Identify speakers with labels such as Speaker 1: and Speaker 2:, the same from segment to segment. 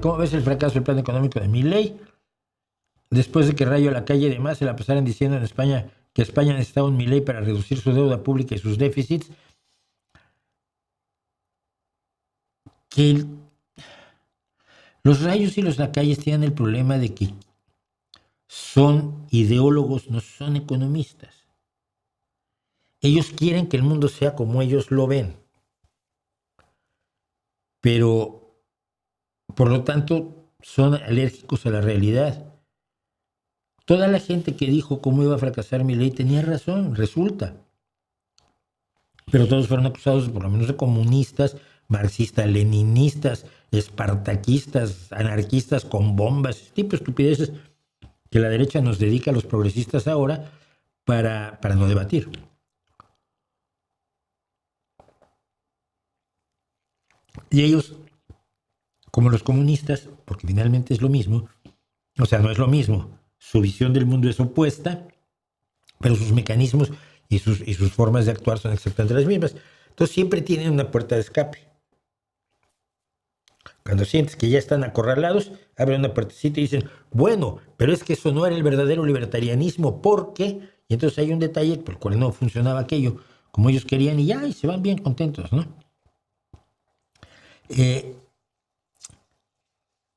Speaker 1: ¿Cómo ves el fracaso del plan económico de Milei? Después de que Rayo Lacalle y demás se la pasaran diciendo en España que España necesitaba un Milei para reducir su deuda pública y sus déficits, que los Rayos y los Lacayes tienen el problema de que son ideólogos, no son economistas. Ellos quieren que el mundo sea como ellos lo ven, pero por lo tanto son alérgicos a la realidad. Toda la gente que dijo cómo iba a fracasar Milei tenía razón, resulta. Pero todos fueron acusados por lo menos de comunistas, marxistas, leninistas, espartaquistas, anarquistas con bombas, ese tipo de estupideces que la derecha nos dedica a los progresistas ahora para no debatir. Y ellos, como los comunistas, porque finalmente es lo mismo, o sea, no es lo mismo, su visión del mundo es opuesta, pero sus mecanismos y sus formas de actuar son exactamente las mismas. Entonces siempre tienen una puerta de escape. Cuando sientes que ya están acorralados, abren una puertecita y dicen, bueno, pero es que eso no era el verdadero libertarianismo, porque, y entonces hay un detalle por el cual no funcionaba aquello como ellos querían y ya, y se van bien contentos, ¿no?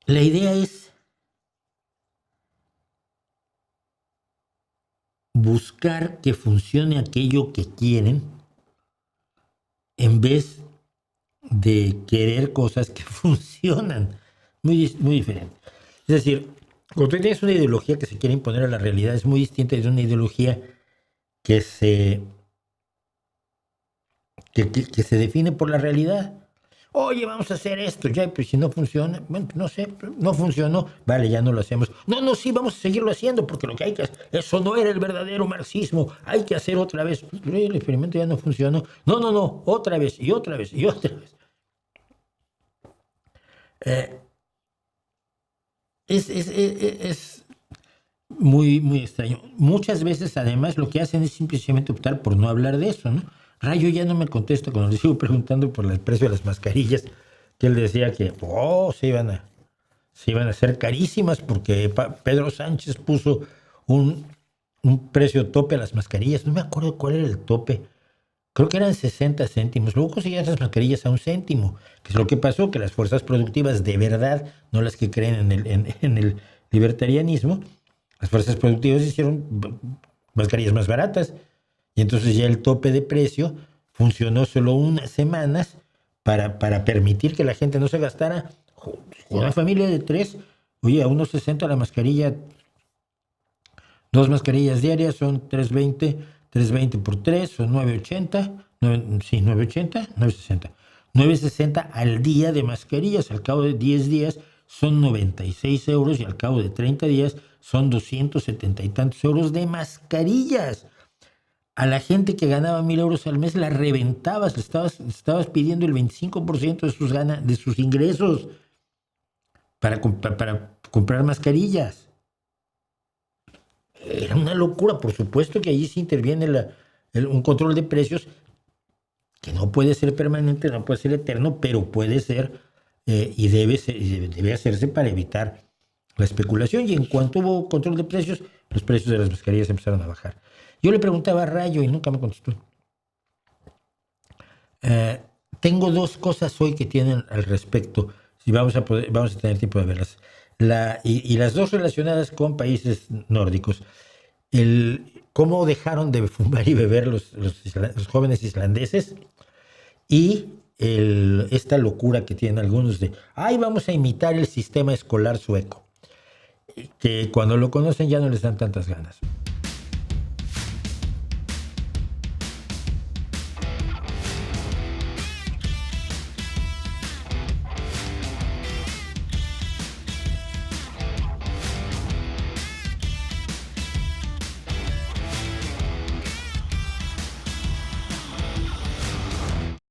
Speaker 1: La idea es buscar que funcione aquello que quieren en vez de querer cosas que funcionan. Muy, muy diferente. Es decir, cuando tú tienes una ideología que se quiere imponer a la realidad, es muy distinta de una ideología que se define por la realidad. Oye, vamos a hacer esto, ya, pero si no funciona, bueno, no sé, no funcionó, vale, ya no lo hacemos. No, sí, vamos a seguirlo haciendo, porque lo que hay que hacer, eso no era el verdadero marxismo, hay que hacer otra vez. El experimento ya no funcionó. No, otra vez, y otra vez, y otra vez. Es muy, muy extraño. Muchas veces, además, lo que hacen es simplemente optar por no hablar de eso, ¿no? Rayo ya no me contesta cuando le sigo preguntando por el precio de las mascarillas, que él decía que se iban a hacer carísimas porque Pedro Sánchez puso un precio tope a las mascarillas. No me acuerdo cuál era el tope. Creo que eran 60 céntimos. Luego conseguían las mascarillas a 1 céntimo. Que es lo que pasó, que las fuerzas productivas de verdad, no las que creen en el libertarianismo, las fuerzas productivas hicieron mascarillas más baratas. Y entonces ya el tope de precio funcionó solo unas semanas para permitir que la gente no se gastara. Una familia de 3, oye, a 1.60 la mascarilla, 2 mascarillas diarias son 320 por 3 son 9.80, 9.60 al día de mascarillas. Al cabo de 10 días son 96 euros y al cabo de 30 días son 270 y tantos euros de mascarillas. A la gente que ganaba 1,000 euros al mes la reventabas, le estabas pidiendo el 25% de sus ingresos para comprar mascarillas. Era una locura. Por supuesto que allí sí interviene un control de precios que no puede ser permanente, no puede ser eterno, pero puede ser y debe hacerse para evitar la especulación. Y en cuanto hubo control de precios, los precios de las mascarillas empezaron a bajar. Yo le preguntaba a Rayo y nunca me contestó. Tengo 2 cosas hoy que tienen al respecto. Si vamos a tener tiempo de verlas. Y las 2 relacionadas con países nórdicos. Cómo dejaron de fumar y beber los jóvenes islandeses y esta locura que tienen algunos de vamos a imitar el sistema escolar sueco, que cuando lo conocen ya no les dan tantas ganas.